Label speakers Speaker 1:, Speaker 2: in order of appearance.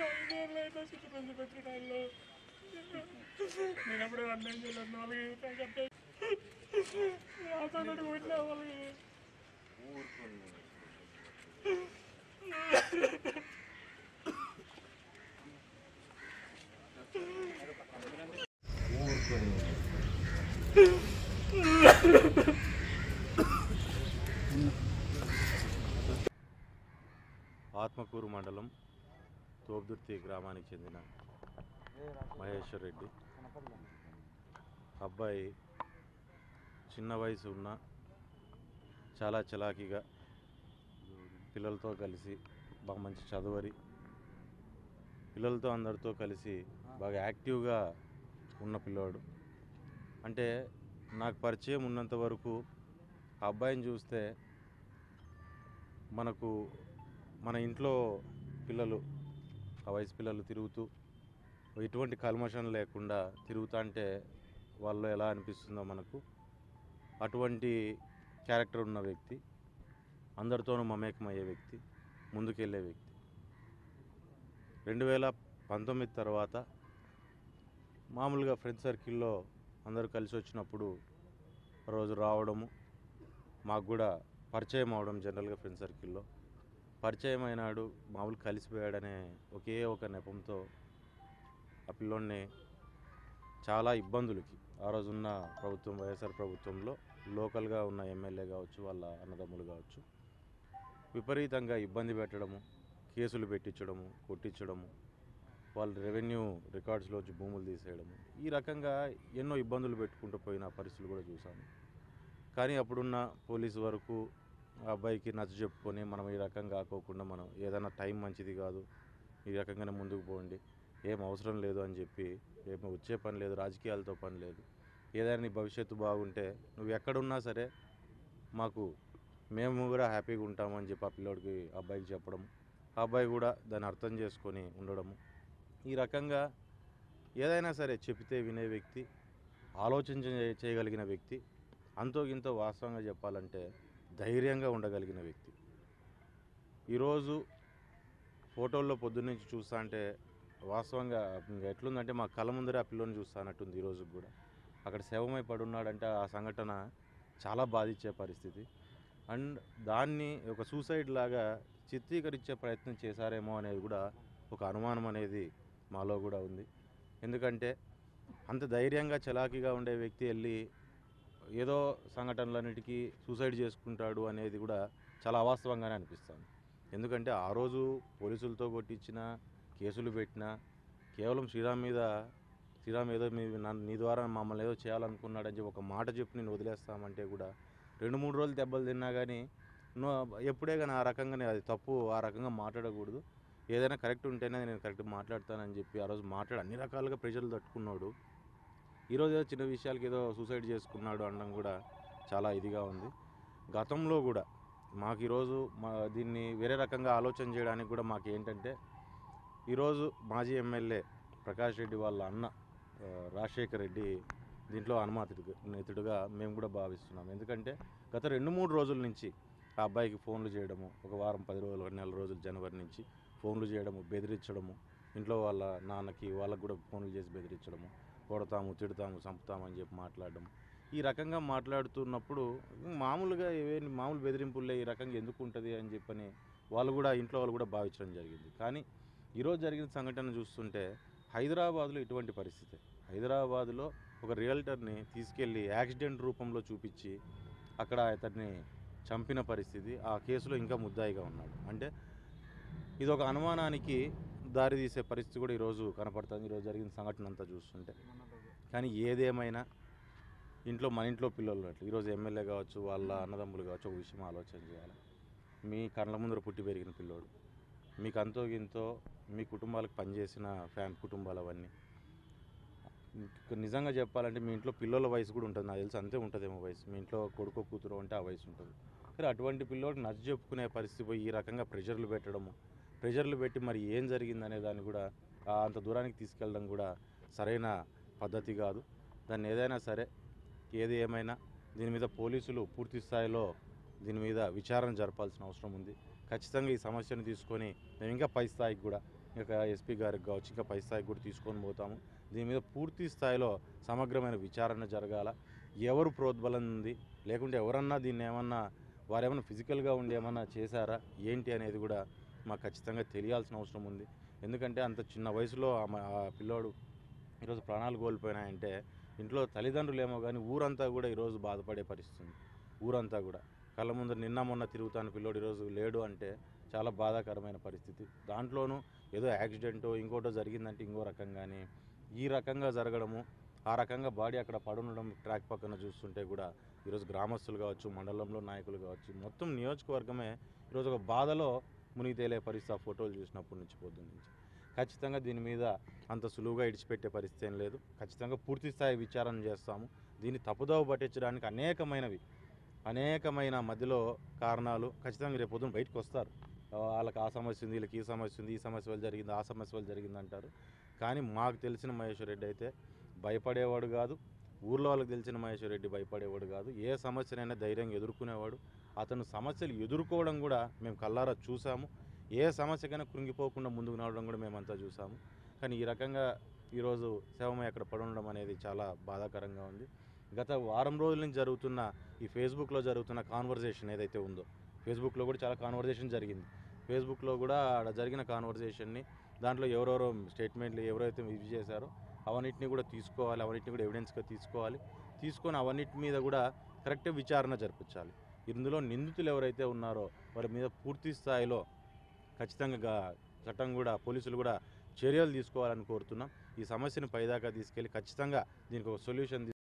Speaker 1: ఐదేళ్ళైనా చుట్టూ పెళ్లి పెట్టిన వాళ్ళు నేను ఎప్పుడే అన్నం చేయలేదు. 4 కట్టే ఆటోనట్టు కొట్టిన వాళ్ళకి
Speaker 2: ఆత్మకూరు మండలం తోపుదుర్తి గ్రామానికి చెందిన మహేశ్వర్ రెడ్డి అబ్బాయి చిన్న వయసు ఉన్న చాలా చలాకీగా పిల్లలతో కలిసి బాగా మంచి చదువరి పిల్లలతో అందరితో కలిసి బాగా యాక్టివ్గా ఉన్న పిల్లోడు. అంటే నాకు పరిచయం ఉన్నంత వరకు ఆ అబ్బాయిని చూస్తే మన ఇంట్లో పిల్లలు ఆ వయసు పిల్లలు తిరుగుతూ ఎటువంటి కల్మషం లేకుండా తిరుగుతా అంటే వాళ్ళు ఎలా అనిపిస్తుందో మనకు అటువంటి క్యారెక్టర్ ఉన్న వ్యక్తి, అందరితోనూ మమేకమయ్యే వ్యక్తి, ముందుకెళ్ళే వ్యక్తి. 2019 తర్వాత మామూలుగా ఫ్రెండ్ సర్కిల్లో అందరూ కలిసి వచ్చినప్పుడు రోజు రావడము, మాకు కూడా పరిచయం అవడం, జనరల్గా ఫ్రెండ్ సర్కిల్లో పరిచయం అయినాడు, మామూలు కలిసిపోయాడనే ఒకే ఒక నెపంతో ఆ పిల్లోడిని చాలా ఇబ్బందులకి ఆ రోజున్న ప్రభుత్వం వైఎస్ఆర్ ప్రభుత్వంలో లోకల్గా ఉన్న ఎమ్మెల్యే కావచ్చు, వాళ్ళ అన్నదమ్ములు కావచ్చు, విపరీతంగా ఇబ్బంది పెట్టడము, కేసులు పెట్టించడము, కొట్టించడము, వాళ్ళ రెవెన్యూ రికార్డ్స్లోంచి భూములు తీసేయడము, ఈ రకంగా ఎన్నో ఇబ్బందులు పెట్టుకుంటూ పోయిన పరిస్థితులు కూడా చూసాము. కానీ అప్పుడున్న పోలీసు వరకు ఆ అబ్బాయికి నచ్చ చెప్పుకొని మనం ఈ రకంగా కాకోకుండా మనం ఏదైనా టైం మంచిది కాదు, ఈ రకంగానే ముందుకు పోండి, ఏం అవసరం లేదు అని చెప్పి, ఏమో వచ్చే పని లేదు, రాజకీయాలతో పని లేదు, ఏదైనా నీ భవిష్యత్తు బాగుంటే నువ్వు ఎక్కడున్నా సరే మేము కూడా హ్యాపీగా ఉంటామని చెప్పి ఆ పిల్లోడికి అబ్బాయికి చెప్పడం, ఆ అబ్బాయి కూడా దాన్ని అర్థం చేసుకొని ఉండడము, ఈ రకంగా ఏదైనా సరే చెప్తే వినే వ్యక్తి, ఆలోచన చేయగలిగిన వ్యక్తి, అంతో ఇంతో వాస్తవంగా చెప్పాలంటే ధైర్యంగా ఉండగలిగిన వ్యక్తి. ఈరోజు ఫోటోల్లో పొద్దున్నుంచి చూస్తా అంటే వాస్తవంగా ఎట్లుందంటే మా కళ్ళ ముందరే ఆ పిల్లని చూస్తానట్టుంది. ఈరోజు కూడా అక్కడ శవమై పడున్నాడంటే ఆ సంఘటన చాలా బాధించే పరిస్థితి. అండ్ దాన్ని ఒక సూసైడ్ లాగా చిత్రీకరించే ప్రయత్నం చేశారేమో అనేది కూడా ఒక అనుమానం అనేది మాలో కూడా ఉంది. ఎందుకంటే అంత ధైర్యంగా చలాకీగా ఉండే వ్యక్తి వెళ్ళి ఏదో సంఘటనలన్నిటికీ సూసైడ్ చేసుకుంటాడు అనేది కూడా చాలా అవాస్తవంగానే అనిపిస్తుంది. ఎందుకంటే ఆ రోజు పోలీసులతో కొట్టించిన, కేసులు పెట్టినా, కేవలం శ్రీరామ్ ఏదో నీ ద్వారా మమ్మల్ని ఏదో చేయాలనుకున్నాడని చెప్పి ఒక మాట చెప్పి నేను వదిలేస్తామంటే కూడా 2-3 రోజులు దెబ్బలు తిన్నా కానీ ఎప్పుడే కానీ ఆ రకంగానే అది తప్పు, ఆ రకంగా మాట్లాడకూడదు, ఏదైనా కరెక్ట్ ఉంటేనే నేను కరెక్ట్ మాట్లాడతానని చెప్పి ఆ రోజు అన్ని రకాలుగా ప్రెషర్లు తట్టుకున్నాడు. ఈరోజు ఏదో చిన్న విషయాలకి ఏదో సూసైడ్ చేసుకున్నాడు అనడం కూడా చాలా ఇదిగా ఉంది. గతంలో కూడా మాకు ఈరోజు దీన్ని వేరే రకంగా ఆలోచన చేయడానికి కూడా మాకు ఏంటంటే, ఈరోజు మాజీ ఎమ్మెల్యే ప్రకాష్ రెడ్డి వాళ్ళ అన్న రాజశేఖర్ రెడ్డి దీంట్లో అనుమానితుడిగా మేము కూడా భావిస్తున్నాం. ఎందుకంటే గత 2-3 రోజుల నుంచి ఆ అబ్బాయికి ఫోన్లు చేయడము, ఒక వారం 10 రోజులు, 1 నెల రోజులు జనవరి నుంచి ఫోన్లు చేయడము, బెదిరించడము, ఇంట్లో వాళ్ళ నాన్నకి వాళ్ళకు కూడా ఫోన్లు చేసి బెదిరించడము, కొడతాము, తిడతాము, చంపుతామని చెప్పి మాట్లాడడం, ఈ రకంగా మాట్లాడుతున్నప్పుడు మామూలుగా మామూలు బెదిరింపులే ఈ రకంగా ఎందుకు ఉంటుంది అని చెప్పని ఇంట్లో వాళ్ళు కూడా భావించడం జరిగింది. కానీ ఈరోజు జరిగిన సంఘటన చూస్తుంటే హైదరాబాద్లో ఇటువంటి పరిస్థితి. హైదరాబాద్లో ఒక రియల్టర్ని తీసుకెళ్ళి యాక్సిడెంట్ రూపంలో చూపించి అక్కడ అతన్ని చంపిన పరిస్థితి, ఆ కేసులో ఇంకా ముద్దాయిగా ఉన్నాడు. అంటే ఇది ఒక అనుమానానికి దారితీసే పరిస్థితి కూడా ఈరోజు కనపడుతుంది, ఈరోజు జరిగిన సంఘటన అంతా చూస్తుంటే. కానీ ఏదేమైనా మన ఇంట్లో పిల్లలు ఉన్నట్లు ఈరోజు ఎమ్మెల్యే కావచ్చు, వాళ్ళ అన్నదమ్ములు కావచ్చు, ఒక విషయం ఆలోచన చేయాలి. మీ కళ్ళ ముందర పుట్టి పెరిగిన పిల్లోడు, మీకు అంతో ఇంతో మీ కుటుంబాలకు పనిచేసిన కుటుంబాలు అవన్నీ, నిజంగా చెప్పాలంటే మీ ఇంట్లో పిల్లల వయసు కూడా ఉంటుంది, నాకు తెలిసి అంతే ఉంటుందేమో వయసు, మీ ఇంట్లో కొడుకో కూతురు అంటే ఆ వయసు ఉంటుంది. కానీ అటువంటి పిల్లోడికి నచ్చ చెప్పుకునే పరిస్థితి పోయి ఈ రకంగా ప్రెషర్లు పెట్టి మరి ఏం జరిగిందనే దాన్ని కూడా అంత దూరానికి తీసుకెళ్ళడం కూడా సరైన పద్ధతి కాదు. దాన్ని ఏదైనా సరే, ఏది ఏమైనా దీని మీద పోలీసులు పూర్తి స్థాయిలో దీని మీద విచారణ జరపాల్సిన అవసరం ఉంది. ఖచ్చితంగా ఈ సమస్యను తీసుకొని మేము ఇంకా పై స్థాయికి కూడా ఇక ఎస్పీ గారికి కావచ్చు, ఇంకా పై స్థాయికి కూడా తీసుకొని పోతాము. దీని మీద పూర్తి స్థాయిలో సమగ్రమైన విచారణ జరగాల. ఎవరు ప్రోద్బలం ఉంది, లేకుంటే ఎవరన్నా దీన్ని ఏమన్నా వారేమన్నా ఫిజికల్గా ఉండి ఏమన్నా చేశారా ఏంటి అనేది కూడా మాకు ఖచ్చితంగా తెలియాల్సిన అవసరం ఉంది. ఎందుకంటే అంత చిన్న వయసులో ఆ పిల్లోడు ఈరోజు ప్రాణాలు కోల్పోయినాయంటే ఇంట్లో తల్లిదండ్రులు ఏమో కానీ ఊరంతా కూడా ఈరోజు బాధపడే పరిస్థితి ఉంది. ఊరంతా కూడా కళ్ళ ముందు నిన్న మొన్న తిరుగుతాను పిల్లోడు ఈరోజు లేడు అంటే చాలా బాధాకరమైన పరిస్థితి. దాంట్లోనూ ఏదో యాక్సిడెంటో ఇంకోటో జరిగిందంటే ఇంకో రకంగానే ఈ రకంగా జరగడము, ఆ రకంగా బాడీ అక్కడ పడుండడం ట్రాక్ పక్కన చూస్తుంటే కూడా ఈరోజు గ్రామస్తులు కావచ్చు, మండలంలో నాయకులు కావచ్చు, మొత్తం నియోజకవర్గమే ఈరోజు ఒక బాధలో మునిగి తేలే పరిస్థితి ఆ ఫోటోలు చూసినప్పటి నుంచి పొద్దున్న నుంచి. ఖచ్చితంగా దీని మీద అంత సులువుగా ఇడిచిపెట్టే పరిస్థితి ఏం లేదు. ఖచ్చితంగా పూర్తి స్థాయి విచారణ చేస్తాము. దీన్ని తప్పుదోవ పట్టించడానికి అనేకమైన మధ్యలో కారణాలు ఖచ్చితంగా రేపు పొద్దున బయటకు వస్తారు. వాళ్ళకి ఆ సమస్య ఉంది, వీళ్ళకి ఈ సమస్య ఉంది, ఈ సమస్య వల్ల జరిగింది, ఆ సమస్య వల్ల జరిగింది అంటారు. కానీ మాకు తెలిసిన మహేశ్వర్ రెడ్డి అయితే భయపడేవాడు కాదు. ఊర్లో వాళ్ళకి తెలిసిన మహేశ్వర్ రెడ్డి భయపడేవాడు కాదు. ఏ సమస్యనైనా ధైర్యంగా ఎదుర్కొనేవాడు. అతను సమస్యలు ఎదుర్కోవడం కూడా మేము కళ్ళారా చూసాము. ఏ సమస్యకైనా కృంగిపోకుండా ముందుకు నడవడం కూడా మేమంతా చూసాము. కానీ ఈ రకంగా ఈరోజు శవమై అక్కడ పడుండడం అనేది చాలా బాధాకరంగా ఉంది. గత వారం రోజుల నుంచి జరుగుతున్న ఈ ఫేస్బుక్లో జరుగుతున్న కాన్వర్జేషన్ ఏదైతే ఉందో, ఫేస్బుక్లో కూడా చాలా కాన్వర్జేషన్ జరిగింది. ఫేస్బుక్లో కూడా ఆడ జరిగిన కాన్వర్జేషన్ని దాంట్లో ఎవరెవరో స్టేట్మెంట్లు ఎవరైతే ఇది చేశారో అవన్నిటిని కూడా తీసుకోవాలి, అవన్నిటిని కూడా ఎవిడెన్స్గా తీసుకొని అవన్నిటి మీద కూడా కరెక్ట్గా విచారణ జరిపించాలి. ఇందులో నిందితులు ఎవరైతే ఉన్నారో వారి మీద పూర్తి స్థాయిలో ఖచ్చితంగా చట్టం కూడా పోలీసులు కూడా చర్యలు తీసుకోవాలని కోరుతున్నాం. ఈ సమస్యను పైదాకా తీసుకెళ్ళి ఖచ్చితంగా దీనికి ఒక సొల్యూషన్